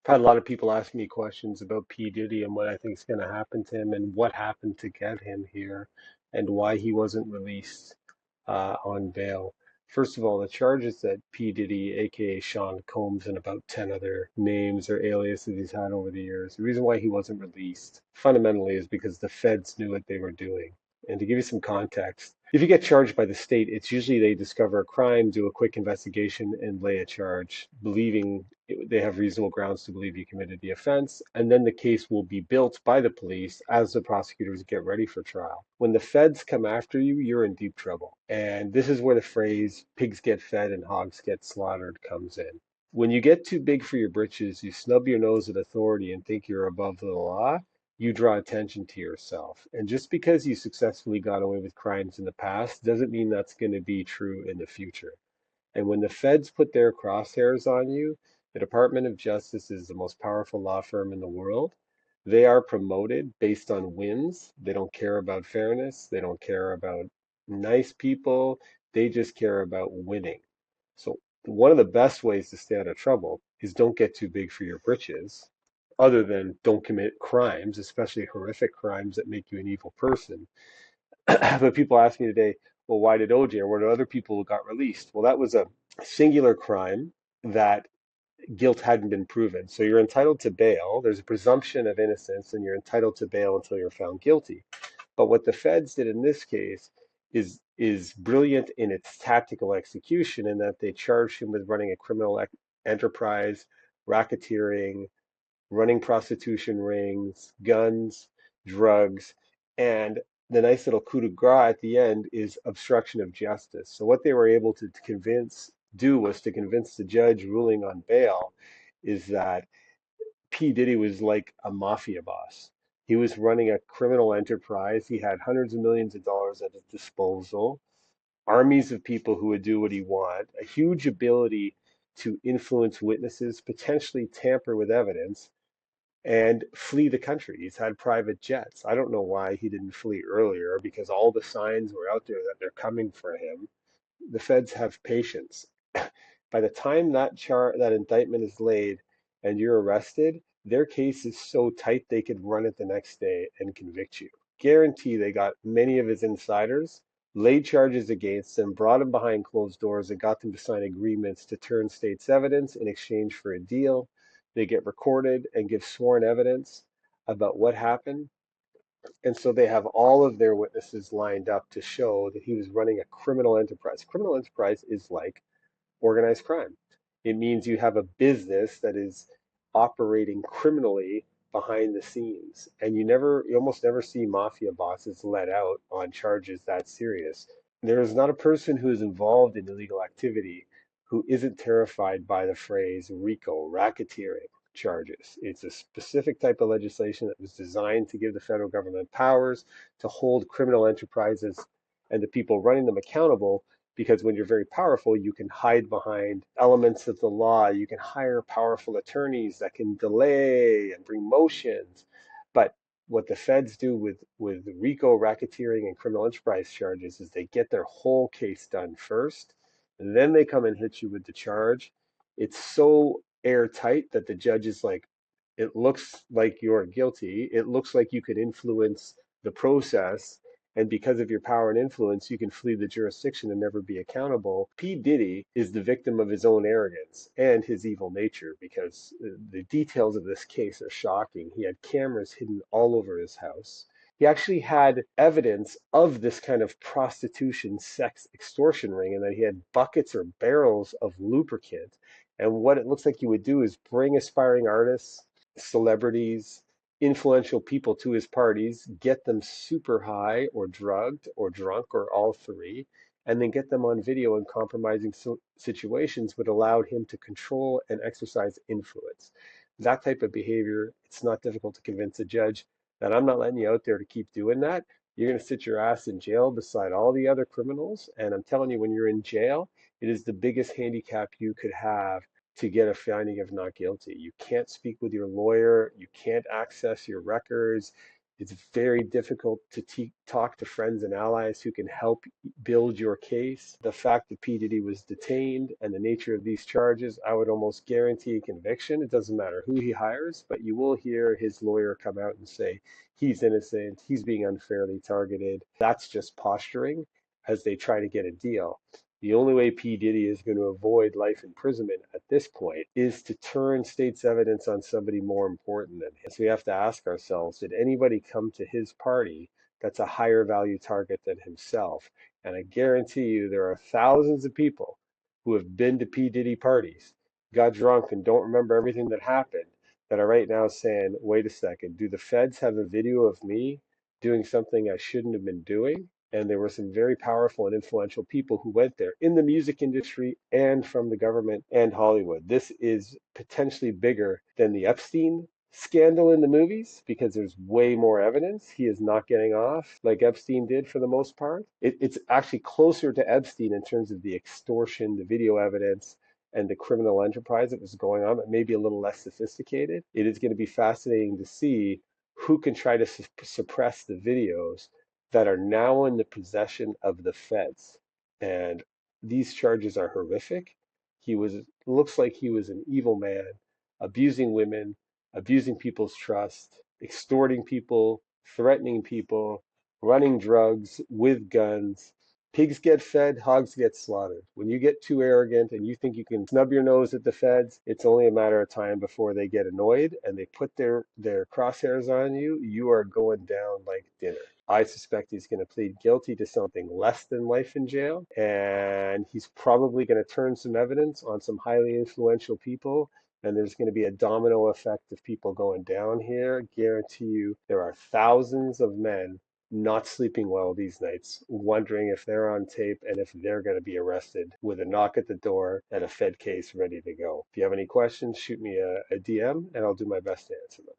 Had a lot of people ask me questions about P Diddy and what I think is going to happen to him and what happened to get him here and why he wasn't released on bail. First of all, the charges that P Diddy, aka Sean Combs, and about 10 other names or aliases he's had over the years, the reason why he wasn't released fundamentally is because the feds knew what they were doing. And to give you some context, if you get charged by the state, it's usually they discover a crime, do a quick investigation, and lay a charge, believing they have reasonable grounds to believe you committed the offense, and then the case will be built by the police as the prosecutors get ready for trial. When the feds come after you, you're in deep trouble. And this is where the phrase pigs get fed and hogs get slaughtered comes in. When you get too big for your britches, you snub your nose at authority and think you're above the law, you draw attention to yourself. And just because you successfully got away with crimes in the past doesn't mean that's going to be true in the future. And when the feds put their crosshairs on you, the Department of Justice is the most powerful law firm in the world. They are promoted based on wins. They don't care about fairness. They don't care about nice people. They just care about winning. So one of the best ways to stay out of trouble is don't get too big for your britches, other than don't commit crimes, especially horrific crimes that make you an evil person. But people ask me today, well, why did OJ or what other people got released? Well, that was a singular crime that guilt hadn't been proven. So you're entitled to bail. There's a presumption of innocence, and you're entitled to bail until you're found guilty. But what the feds did in this case is brilliant in its tactical execution in that they charged him with running a criminal enterprise, racketeering, running prostitution rings, guns, drugs, and the nice little coup de grace at the end is obstruction of justice. So what they were able to do was to convince the judge ruling on bail is that P. Diddy was like a mafia boss. He was running a criminal enterprise. He had hundreds of millions of dollars at his disposal, armies of people who would do what he wanted, a huge ability to influence witnesses, potentially tamper with evidence, and flee the country. He's had private jets. I don't know why he didn't flee earlier because all the signs were out there that they're coming for him. The feds have patience. By the time that indictment is laid and you're arrested, their case is so tight they could run it the next day and convict you. Guarantee they got many of his insiders, laid charges against them, brought him behind closed doors, and got them to sign agreements to turn state's evidence in exchange for a deal. They get recorded and give sworn evidence about what happened. And so they have all of their witnesses lined up to show that he was running a criminal enterprise. Criminal enterprise is like organized crime. It means you have a business that is operating criminally behind the scenes. And you almost never see mafia bosses let out on charges that serious. There is not a person who is involved in illegal activity who isn't terrified by the phrase RICO, racketeering charges. It's a specific type of legislation that was designed to give the federal government powers to hold criminal enterprises and the people running them accountable, because when you're very powerful, you can hide behind elements of the law. You can hire powerful attorneys that can delay and bring motions. But what the feds do with RICO, racketeering, and criminal enterprise charges is they get their whole case done first, and then they come and hit you with the charge. It's so airtight that the judge is like, it looks like you're guilty. It looks like you could influence the process, and because of your power and influence, you can flee the jurisdiction and never be accountable. P. Diddy is the victim of his own arrogance and his evil nature because the details of this case are shocking. He had cameras hidden all over his house. He actually had evidence of this kind of prostitution, sex, extortion ring, and that he had buckets or barrels of lubricant. And what it looks like he would do is bring aspiring artists, celebrities, influential people to his parties, get them super high or drugged or drunk or all three, and then get them on video in compromising situations would allow him to control and exercise influence. That type of behavior, it's not difficult to convince a judge that I'm not letting you out there to keep doing that. You're going to sit your ass in jail beside all the other criminals. And I'm telling you, when you're in jail, it is the biggest handicap you could have to get a finding of not guilty. You can't speak with your lawyer. You can't access your records. It's very difficult to talk to friends and allies who can help build your case. The fact that P. Diddy was detained and the nature of these charges, I would almost guarantee a conviction. It doesn't matter who he hires, but you will hear his lawyer come out and say he's innocent, he's being unfairly targeted. That's just posturing as they try to get a deal. The only way P. Diddy is going to avoid life imprisonment at this point is to turn state's evidence on somebody more important than him. So we have to ask ourselves, did anybody come to his party that's a higher value target than himself? And I guarantee you there are thousands of people who have been to P. Diddy parties, got drunk, and don't remember everything that happened, that are right now saying, wait a second, do the feds have a video of me doing something I shouldn't have been doing? And there were some very powerful and influential people who went there in the music industry and from the government and Hollywood. This is potentially bigger than the Epstein scandal in the movies because there's way more evidence. He is not getting off like Epstein did for the most part. It's actually closer to Epstein in terms of the extortion, the video evidence, and the criminal enterprise that was going on, but maybe a little less sophisticated. It is going to be fascinating to see who can try to suppress the videos that are now in the possession of the feds. And these charges are horrific. He was, looks like he was an evil man, abusing women, abusing people's trust, extorting people, threatening people, running drugs with guns. Pigs get fed, hogs get slaughtered. When you get too arrogant and you think you can snub your nose at the feds, it's only a matter of time before they get annoyed and they put their crosshairs on you. You are going down like dinner. I suspect he's going to plead guilty to something less than life in jail, and he's probably going to turn some evidence on some highly influential people. And there's going to be a domino effect of people going down here. Guarantee you, there are thousands of men not sleeping well these nights, wondering if they're on tape and if they're going to be arrested with a knock at the door and a Fed case ready to go. If you have any questions, shoot me a DM and I'll do my best to answer them.